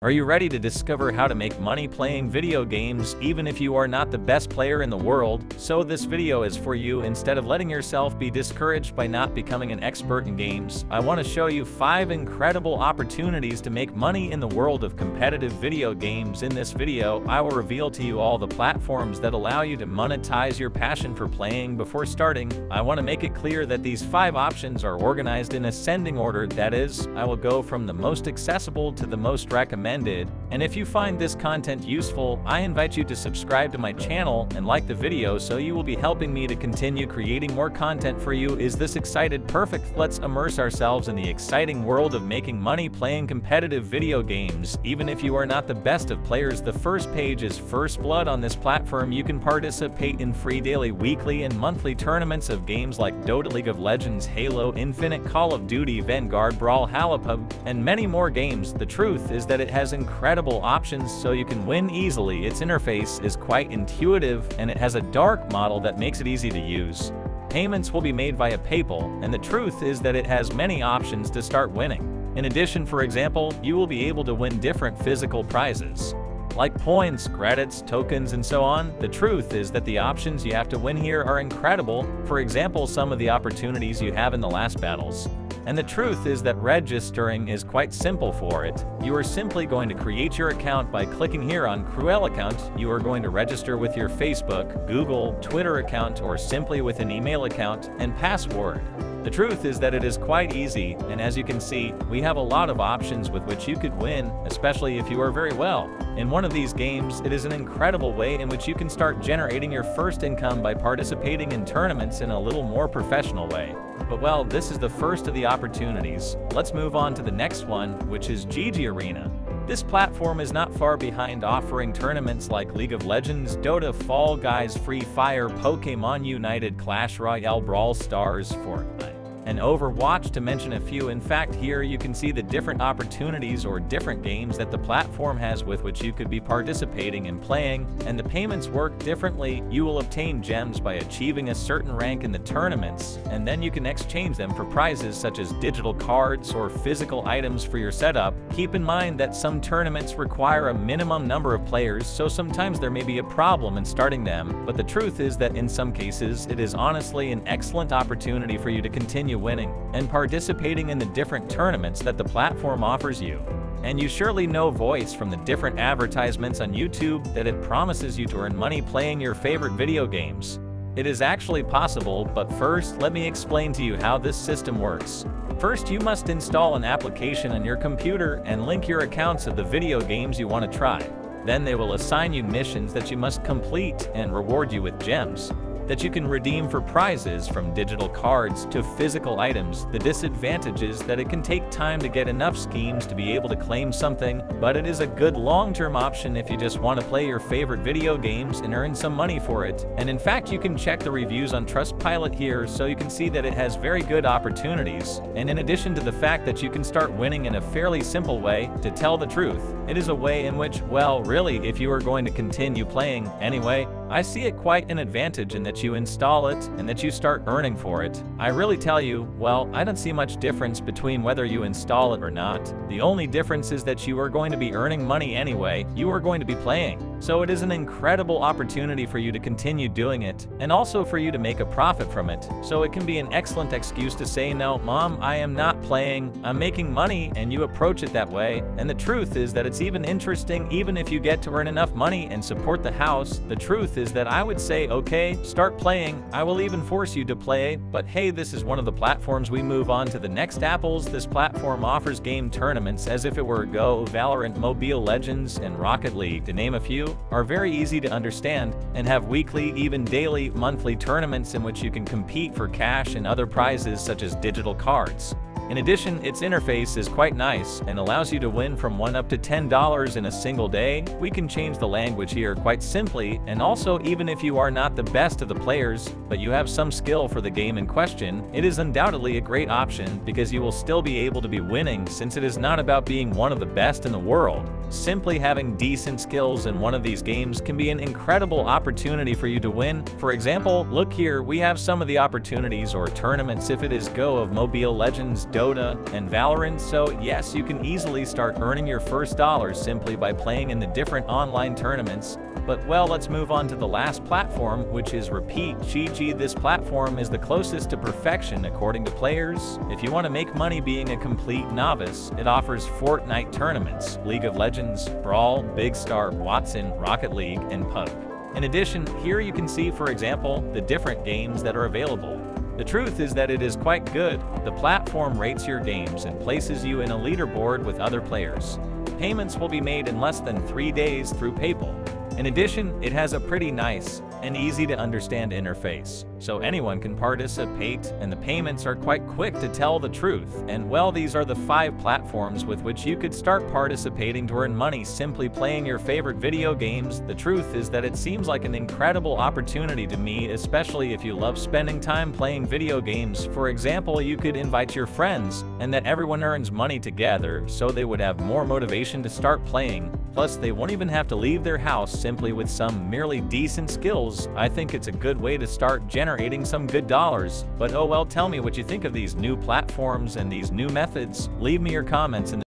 Are you ready to discover how to make money playing video games even if you are not the best player in the world? So this video is for you. Instead of letting yourself be discouraged by not becoming an expert in games, I want to show you 5 incredible opportunities to make money in the world of competitive video games. In this video, I will reveal to you all the platforms that allow you to monetize your passion for playing. Before starting, I want to make it clear that these 5 options are organized in ascending order. That is, I will go from the most accessible to the most recommended. And if you find this content useful, I invite you to subscribe to my channel and like the video so you will be helping me to continue creating more content for you. Is this excited? Perfect. Let's immerse ourselves in the exciting world of making money playing competitive video games. Even if you are not the best of players, the first page is First Blood. On this platform, you can participate in free daily, weekly, and monthly tournaments of games like Dota, League of Legends, Halo Infinite, Call of Duty, Vanguard, Brawlhalla, PUBG, and many more games. The truth is that it has incredible options so you can win easily. Its interface is quite intuitive and it has a dark model that makes it easy to use. Payments will be made via PayPal, and the truth is that it has many options to start winning. In addition, for example, you will be able to win different physical prizes like points, credits, tokens, and so on. The truth is that the options you have to win here are incredible. For example, some of the opportunities you have in the last battles. And the truth is that registering is quite simple for it. You are simply going to create your account by clicking here on Cruel Account. You are going to register with your Facebook, Google, Twitter account, or simply with an email account and password. The truth is that it is quite easy, and as you can see, we have a lot of options with which you could win, especially if you are very well. In one of these games, it is an incredible way in which you can start generating your first income by participating in tournaments in a little more professional way. But well, this is the first of the opportunities. Let's move on to the next one, which is GG Arena. This platform is not far behind, offering tournaments like League of Legends, Dota, Fall Guys, Free Fire, Pokémon United, Clash Royale, Brawl Stars, Fortnite, and Overwatch, to mention a few. In fact, here you can see the different opportunities or different games that the platform has with which you could be participating and playing, and the payments work differently. You will obtain gems by achieving a certain rank in the tournaments, and then you can exchange them for prizes such as digital cards or physical items for your setup. Keep in mind that some tournaments require a minimum number of players, so sometimes there may be a problem in starting them, but the truth is that in some cases it is honestly an excellent opportunity for you to continue winning and participating in the different tournaments that the platform offers you. And you surely know voice from the different advertisements on YouTube that it promises you to earn money playing your favorite video games. It is actually possible, but first let me explain to you how this system works. First, you must install an application on your computer and link your accounts of the video games you want to try. Then they will assign you missions that you must complete and reward you with gems that you can redeem for prizes, from digital cards to physical items. The disadvantage is that it can take time to get enough schemes to be able to claim something, but it is a good long-term option if you just want to play your favorite video games and earn some money for it. And in fact, you can check the reviews on Trustpilot here so you can see that it has very good opportunities. And in addition to the fact that you can start winning in a fairly simple way, to tell the truth, it is a way in which, well, really, if you are going to continue playing anyway, I see it quite an advantage in that you install it and that you start earning for it. I really tell you, well, I don't see much difference between whether you install it or not. The only difference is that you are going to be earning money anyway. You are going to be playing. So it is an incredible opportunity for you to continue doing it, and also for you to make a profit from it. So it can be an excellent excuse to say, no, Mom, I am not playing, I'm making money, and you approach it that way. And the truth is that it's even interesting, even if you get to earn enough money and support the house. The truth is that I would say, okay, start playing. I will even force you to play, but hey, this is one of the platforms. We move on to the next apples. This platform offers game tournaments as if it were Go, Valorant, Mobile Legends, and Rocket League, to name a few, are very easy to understand and have weekly, even daily, monthly tournaments in which you can compete for cash and other prizes such as digital cards. In addition, its interface is quite nice and allows you to win from $1 up to $10 in a single day. We can change the language here quite simply, and also, even if you are not the best of the players, but you have some skill for the game in question, it is undoubtedly a great option because you will still be able to be winning, since it is not about being one of the best in the world. Simply having decent skills in one of these games can be an incredible opportunity for you to win. For example, look here, we have some of the opportunities or tournaments if it is Go of Mobile Legends, Dota, and Valorant. So yes, you can easily start earning your first dollars simply by playing in the different online tournaments. But well, let's move on to the last platform, which is Repeat GG. This platform is the closest to perfection according to players. If you want to make money being a complete novice, it offers Fortnite tournaments, League of Legends, Brawl, Big Star, Watson, Rocket League, and PUBG. In addition, here you can see, for example, the different games that are available. The truth is that it is quite good. The platform rates your games and places you in a leaderboard with other players. Payments will be made in less than 3 days through PayPal. In addition, it has a pretty nice and easy to understand interface, so anyone can participate, and the payments are quite quick to tell the truth. And well, these are the 5 platforms with which you could start participating to earn money simply playing your favorite video games. The truth is that it seems like an incredible opportunity to me, especially if you love spending time playing video games. For example, you could invite your friends, and that everyone earns money together, so they would have more motivation to start playing. Plus, they won't even have to leave their house simply with some merely decent skills. I think it's a good way to start generating some good dollars. But oh well, tell me what you think of these new platforms and these new methods. Leave me your comments in the